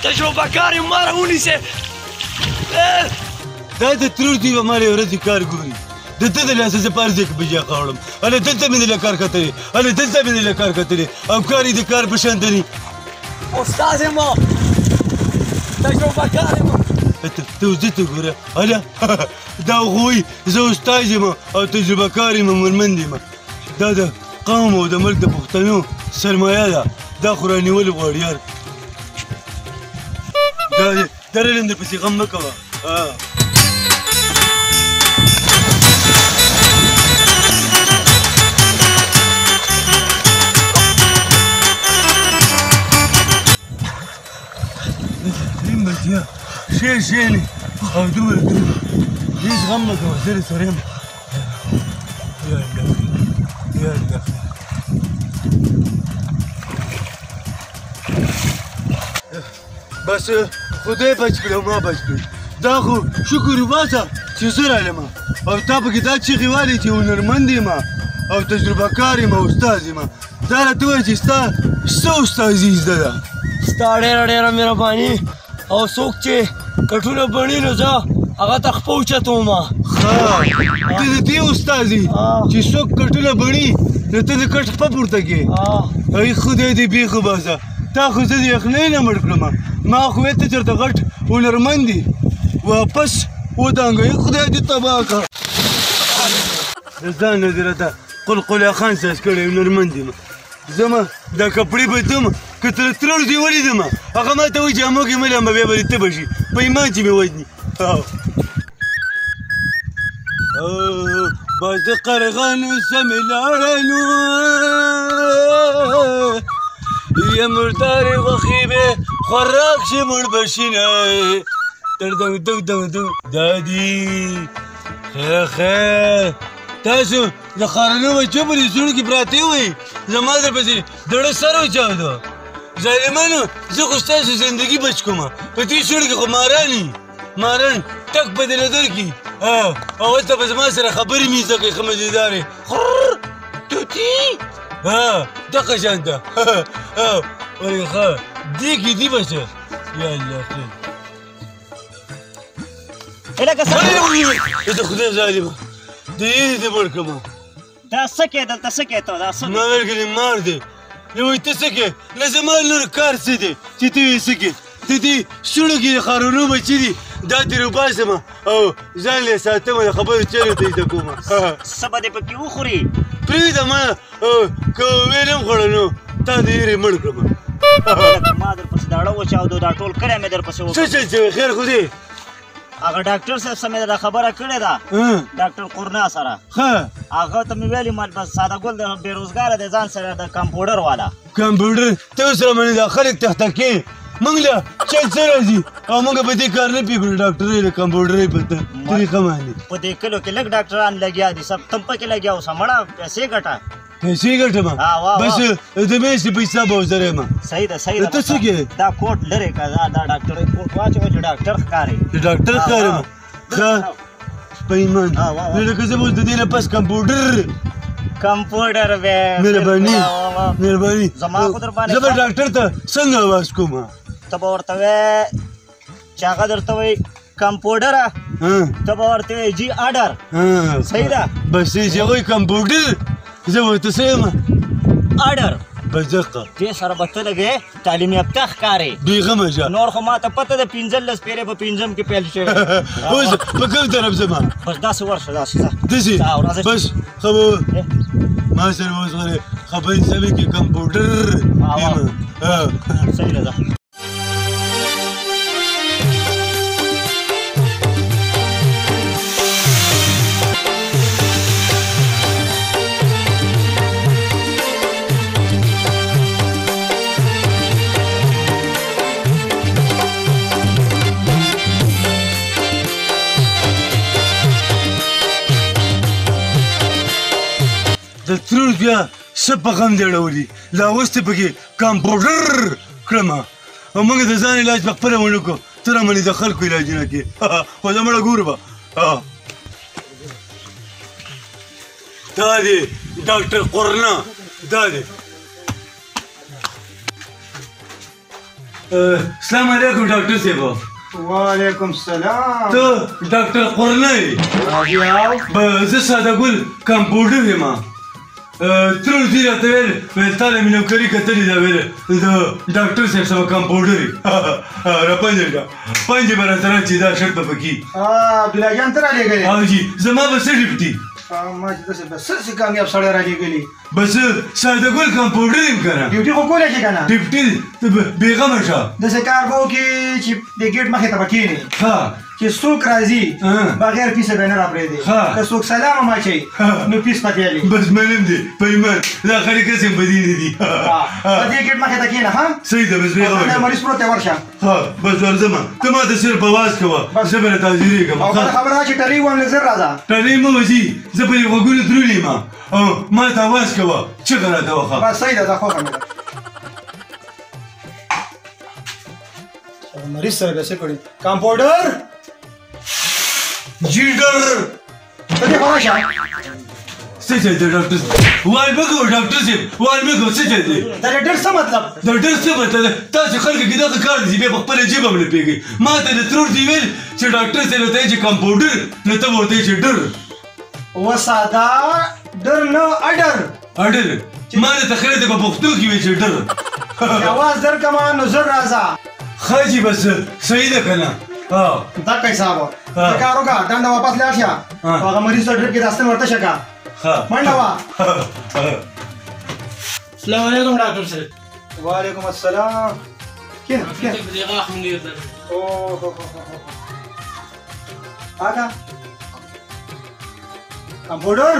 تجربه کار یې ما راونیسې دا د ترور دوی به ما یوه ورځې کار ګوري د ده د لاسه زه په هر ځای کې بجا خاوړم هله دلته مې د کار کتلې هله دلته مې د کار کتلې او کار یې د کار په شان دني استاد یم تجربه کار یم ته اوس دې ته ګوره هله دا خو وایي زه استاد یم او تجربه کار یم مېرمن یم دا د قوم او د ملک د پښتنو سرمایه ده دا خو رانیول غواړي یار دا رلم درپسې غم مه کوه بچیا شېلې او دومره هېڅ غم مه کوه زه درسره یم یا الله یا الله بس خدای بچ کړي او ما بچ کړي دا خو شکر وباسه چې زه رالم او تا پکې دا چیغې والې چې هنرمند یم او تجربه کار یم او استاد یم دا راته ووایه چې ستا څه استادي زده ده ستا ډېره ډېره مهرباني او څوک چې کټونه بڼي نو زه هغه ته خپه اوچتوم ښه ته د دې استاد یې چې څوک کټونه بڼي نو ته د کټ خپه پورته کړې ای خدای دې بېخ وباسه تا خو زه د یخنۍ نه مړ کړم ما خو ته چېرته غټ هنرمند دي واپس ودانګه خدای دې تباه کړه د ځان نه دې راته قلقله خان ساز کړی هنرمند یم زما دا کپړې بدلوم که تر ترور دې ولیدم هغه ما ته وایي چې هموږې مه لامه بیا به دې تبه شي په ایمان چې مې وژني باز د قرغانو سمې لاړنو یه مردارې غوښې به خوراک شي مړ به شینه تر دنګ دنګ دنګ دنګ دادي خیر خیر تاسو د خارنو بچو په دې سوړو کې پراته وئ زما درپسې دړه سر وچاودو ظالمانو زه خو ستاسو زندګي بچ کومه په دې سوړو کې خو ماران ټک په دې لدر کې او هلته به زما سره خبرې مې زده کوي ښه مزېدارې توتي دغه شان ده ولې ښه دې کې دي بچه یا الله خیر د خدای ظالمه د یې دې مړ کړمه دا څه کې دلته څه کې ته دا څه ما ویل کړې مار دی نو وایي ته څه کې نه زما لور کار څه دی چې ته وایې څه کې د دې سوړو کې د خارونو بچي دي دا ترې وباسم او ځان یې ساتمه د خبرو چلو ته زده کومه څه به دې پکې وخوري پرېږده ما که ویې نه م خوړه نو تا د یېرې مړ کړمه ما درپسې داړه وچاودو دا ټول کړی مې درپسې څه چل شوی خیر خو دی هغه ډاکټر صاحب سره مې دا خبره کړې ده ډاکټر قرنا سره ښه هغه ته مې ویلي مال بس ساده ګل د بېروزګاره دی ځان سره د کمپوډر والا کمپیوټر ته سره باندې دا خلک تخته کې موږ له چل څه راځي او موږ په دې کار نه پوهېږو ډاکټر یې له کمپیوټر یې په طریقه باندې په دې کلو کې لږ ډاکټران لګیا دي سب تم پکې لګیا اوسه مړه پیسې ګټه پیسې ګټم بس د میاشتې پیسه به ورسره یم صحیح ده صحیح ده ته څه کې دا کوټ لرې که دا ډاکټر کوټ واچوه چې ډاکټر ښکاري د ډاکټر ښکاري ښه په ایمان نو لکه زه به اوس د دې نه پس کمپوډر به مهرباني زما خو در باندې زه به ډاکټر ته څنګه اواز کوم ته به ورته وایې چې هغه درته وایي کمپوډره ته به ورته وایې جي آډر صحیح ده بس چې وایي کمپوډر زه ورته څه یم آډر بس دقه دې سره به ته لږې تعلیم یافته ښکارې بېغمه شه نور خو ما ته پته ده 15 پیرې په 5 کې پیل شوی اوس په کوم طرف ځما بس داسې ورشه داسې ځه داسې بس ښه به ما سره اوس خبرې سمې کې کمپیوټر یم صحیح ده ځه د ترور بیا څه په غم دی اړولي لا اوس ته پکې کمپیوټر کړم او موږ د ځان علاج په خپله ونه کړو ته رامنې د خلکو علاجونه کې خو زه مړه ګورو به دا دی ډاکټر قرنا دا دی السلام علیکم ډاکټر صاحب. وعلیکم السلام. ته ډاکټر قرنی؟ زه ساده ګل کمپاوډر یم. تر دې راته ویل تا له مې نوکري کتلې ده ویل د ډاکټر صاحب سره کمپاوډر یې راپنځه پنځه به راته راچې دا شرط به پکې. عبدالله جان ته رالېږلې؟ او جي زما به څه ډیپټي؟ ما چې داسې بس څه کامیاب سړی رالېږلي. بس ساده ګل کمپاوډر یم که نه. ډیوټي خو کولی شي که نه؟ ډیپټي بېغمه شه. داسې کار به وکړي چې د ګېټ مخې ته به کښېنې ښه چې څوک راځي بغیر پیسه به نه راپرېږدي. که څوک سلام هم اچوي نو پیس پکې علي. بس منم دی په ایمان دا خلک هسې بدي نه دي. په دې ګېټ مخې ته کښېنه ښه. صحیح ده بس بېغمه شه. مریض پروت دی ورشه. ها بس ورځمه ته ما ته صرف اواز کوه زه به راته حاضرېږم. او بله خبره ده چې ټلۍ ووایم لږ زر راځه. ټلۍ مه وځي زه په دې غوږونو درولی یم او ما ته اواز کوه چغه راته وښه. بس صحیح ده دا خوښه مې ده. مریض سره بیا څه کړي کمپاوډر جیډر ته دې خوا راشه. څه چل دی ډاکټر صاحب؟ وایي مه کوه ډاکټر صاحب وایي مه کوه څه چل دی؟ دا ډېر څه مطلب؟ دا ډېر څه مطلب دی؟ تاسو خلکو کې دغه کار دی چې بیا په خپله ژبه هم نه پوهېږئ. ما ته د ترور دي ویل چې ډاکټر صاحب ورته وایي چې کمپاوډر نو ته به ورته وایي چې ډر. و ساده ډر نه اډر. اډر ما درته خیر دی په پښتو کې وایي چې ډر. اواز درکړمه نو زر راځه. ښه جي بس صحیح ده که نه؟ دا کیسه وه ته کار وکړه ډنډه واپس لاړ شه هغه مریض ته ډرپ کې راستن ورته شه که منډه وه. السلام علیکم ډاکټر صاحب. وعلیکم السلام. کښېنه کښېنه. آقا کمپاوډر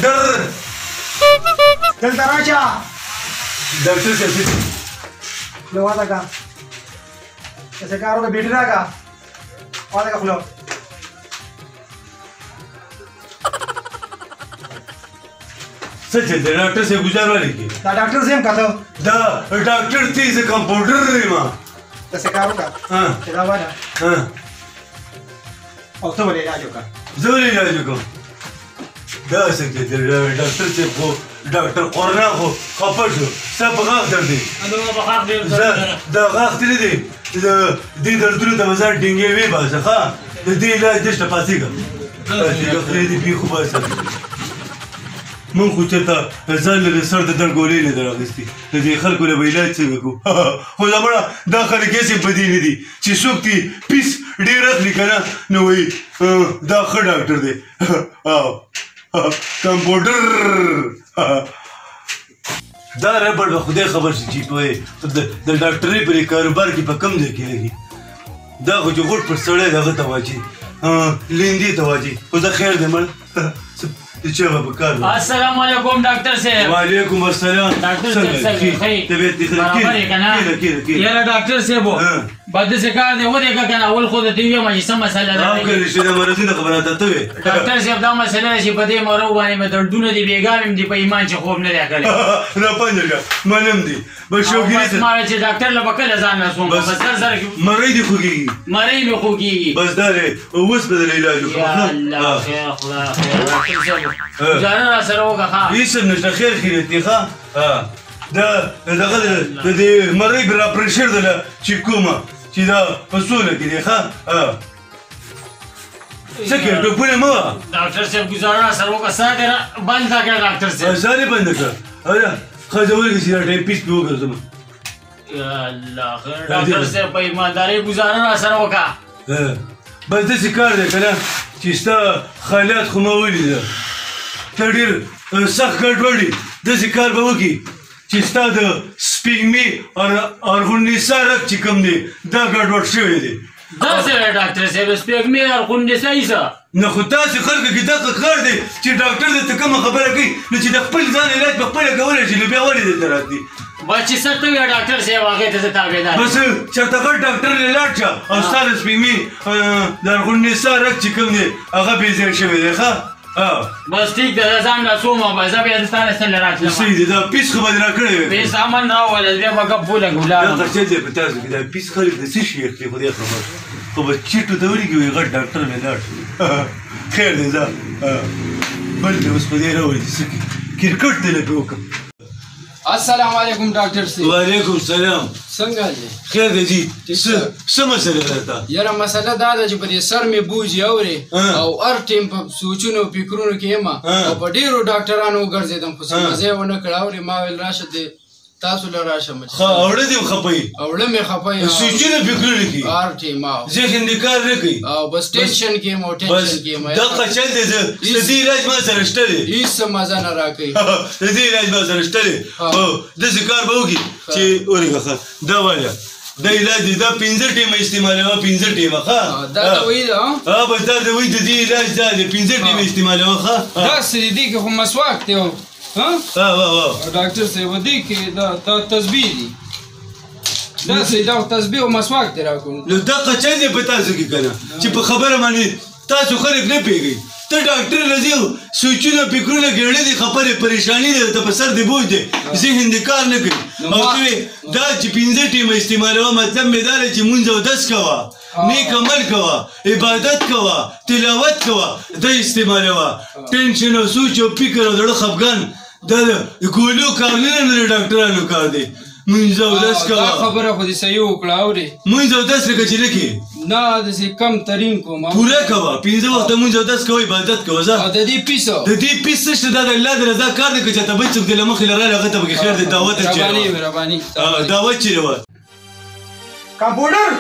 ډر دلته راشه. ډاکټر صاحب خوله واده که داسې کار وکړه بیټري راکړه واده که خوله. څه چل دی ډاکټر صاحب ګزار ولې کوي؟ دا ډاکټر صاحب که ته دا ډاکټر دی زه کمپاوډر یم. داسې کار وکړه چې دا واده او ته ولې علاج وکړه. زه ولې علاج وکړم؟ دا څه چل دی ډاکټر صاحب خو ډاکټر قرنه خو خفه شو ستا په غاښ درد دی. دا غاښ دې نه دی د دې دردونو ته به ځان ډینګې وباسه ښه د دې علاج دشته پاڅېږه پاڅېږه خدای دې بېخ وباسه. مونږ خو چېرته ځان له سر د درد ګولۍ نه در اخېستې د دې خلکو له به علاج څنګه کړو. خو زمړه دا خلک هسې بدي نه دي چې څوک دې پیس ډېر اخلي که نه نو وایي دا ښه ډاکټر دی کمپاوډر. دا ربړ به خدای خبر شي چې په د ډاکټرۍ پر کاروبار کې په کم ځای کې لګي. دا خو چې غوټ پر سړی دغه ته واچي لیندې ته واچي خو زه خیر دی مړ چا به په کار. السلام علیکم ډاکټر صاحب. وعلیکم السلام. ډاکټر صاحب څنګه طبیعت دې برابر یې که نه؟ یاره ډاکټر صاحب بد داسې کار دی ودرېږه که نه اول خو درته ووایم چې څه مسله ده. کله چې د مرضونو خبره ته وې ډاکټر صاحب دا مسله ده چې په دې مرو باندې مې دردونه دي بېګا مې دي په ایمان چې خوب نه دی کړی. راپنځه منم دي بس شوګیري بس ما چې ډاکټر له به کله ځان رسوم بس زر زر مرۍ دې خوږېږي مرۍ مې خوږېږي. بس دا دی اوس به دله علاج وکړم. یا الله خیر خدای خیر ډاکټر صاحب ګزاره را سره وکړه ښه. هېڅ هم نشته خیر خیریت دی ښه. دا دغه د دې مرۍ را پرېشر ده چې کومه چې دا په سوله کې دی ښه. څه کوې ټوپونه مه وه ډاکټر صاحب ګزاره را سره وکړه ساه دې بنده کړه ډاکټر صاحب. ساه دې بنده کړه ښځه ولګې چې دا ټایم پیس پې وګرځم. یا الله خیر ډاکټر صاحب په ایماندارۍ ګزاره را سره وکړه. بس داسې کار دی که نه چې ستا خیالات خو ما ولیده ته ډېر سخت ګډوډ یې داسې کار به وکړي چې ستا د سپېږمې ارغوندیسا رګ چې کوم دی دا ګډوډ شوی دی. داسې دی ډاکټر صاحب سپېږمې ارغوندیسا یې څه نه خو تاسې خلکو کې دغه کار دی چې ډاکټر درته کومه خبره کوي نو چې د خپل ځان علاج په خپله کولی شي نو بیا ولې دلته راتلي. بس چې څه ته وایې ډاکټر صاحب هغې ته زه تابعدار. بس چېرته غټ ډاکټر له لاړ شه او ستا د سپېږمې د ارغوندیسا رګ چې کوم دی هغه بې ځای شوی دی ښه. بس ټیک ده زه ځان رسوم به زه بیا د ستا نه څنګه راتلم. صحیح دی دا پیس خو به دې راکړی وی. پیس امن راولل بیا به ګپ ولګ ولاړم. دا خرچه دی په تاسو کې دا پیس خلک د څه شي اخلي خدای خبر خو به چیټو ته ورېږي وایي غټ ډاکټر مې لاړ شو. خیر دی ځه بل مې اوس په دې راوړي چې څه کرکټ دی له پې وکړم. السلام علیکم ډاکټر صاحب. وعلیکم سلام. څنګه دی؟ خیر دی جی. څه مسله ده تا؟ یاره مسله دا ده چې په دې سر مې بوج اوري او هر ټیم په سوچونو او فکرونو کې یم او په ډېرو ډاکټرانو وګرځېدم خو څه مزه یې ونه کړه. اورې ما ویل راشه دې تاسو له راشم. اوړه دې خپوي؟ اوړه مې خپوي. سوچونه فکرونه کې هر ټیم ذهن دې کار نه کوي او بس ټینشن کې مو ټینشن کې مو دغه چل دی زه د دې علاج ما سره شته دی. هېڅ مزه نه راکوي. د دې علاج ما سره شته دی. داسې کار به وکړي چې اورېږه دا وایه دا علاج دی دا 15 ټیمه استعمالوه 15 ټیمه ښه دا دوایي ده بس دا دوایي د دې علاج دا دی 15 ټیمه استعمالوه ښه داسې دي کې خو مسواک دی ډاکټر صاحب دې کې دا تسبیح دي داسې دا تسبیح او مسواک دی راکوم. نو دغه چل دی په تاسو کې که نه چې په خبره باندې تاسو خلک نه پوهېږئ. ته ډاکټر له ځې سوچونه فکرونه ګېړه دي خبرې پریشاني ده ته په سر دې بوج دی ذهن دې کار نه کوي او ته دا چې 15 ټیمه استعمالوه مطلب مې دا دی چې مونځ اودس کوه نیک عمل کوه عبادت کوه تلاوت کوه دا استعمالوه. ټینشن او سوچ او فکر او زړه خفګان دا د ګولو کار نه دی ډاکټرانو کار دی. مونځ اودس کوه. دا خبره خو دې صحیح وکړه اورې مونځ اودس لکه چې نه کې نه داسې کم ترین کوم پوره کوه 15 وخته مونځ اودس کوه عبادت کوه ځه او د دې پیسو د دې پیس څه شته دا د الله د رضا کار دی که چاته بل څوک دې له مخې لرالی هغه ته پکې خیر دی دعوت یې رباني دعوت چیرې وه کمپاوډر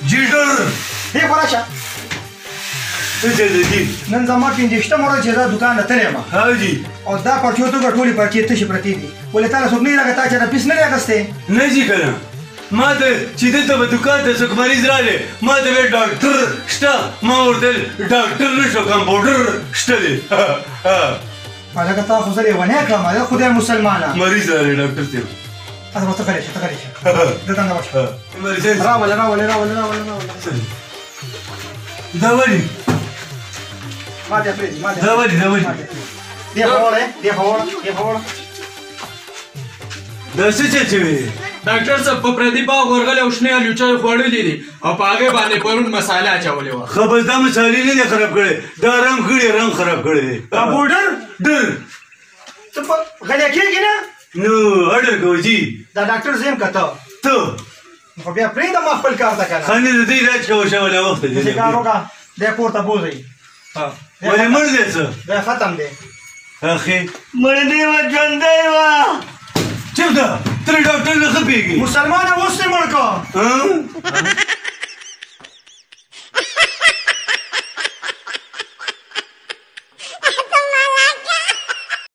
جیټر دې خوا راشه نن زما 15 ورځ چې دا دوکان ته تللی یم او دا پرچو ته ټولې پرچې تشې پرتې دي ولې تا له څوک نه راغی تا چېرته پیس نه دی اخیستی نه ځي که نه ما ته چې دلته به دوکان ته څوک مریض رالی ما ته ویل ډاکټر شته ما ورته ویل ډاکټر نه شو کمپاوډر شته دی هلکه تا خو زه لیونی کړم دا خدای مسلمانه مریض رالی ډاکټر صاحب اته ورته غلی شه ته غلی شه دلته نه ورشه راولې دا ولې ما دې پرېږدي ما دې دا ولې دې خوا وړه دا څه چل شوي ډاکټر صاحب په پردي باغ ورغلی او شنې الوچۍ خوړلې دي او په هغې باندې پرون مسالې اچولې وه. ښه بس دا مسالې نه دي خراب کړی دا رنګ کړي رنګ خراب کړی دی. کمپاوډر ډر ته غلی کېږي نه نو اډر کوه جي دا ډاکټر زه یم که ته خو بیا پرېږده ما خپل کار ته که نه ښه نه د دې علاج کوه شولی وخته دی داسې کار وکړه دی پورته بوځئ ولې مړ دی څه دی ختم دی اخې مړ دی وه ژوندی وه چپ ده ته له ډاکټر نه ښه پوهېږي مسلمانه اوس دې مړ کړه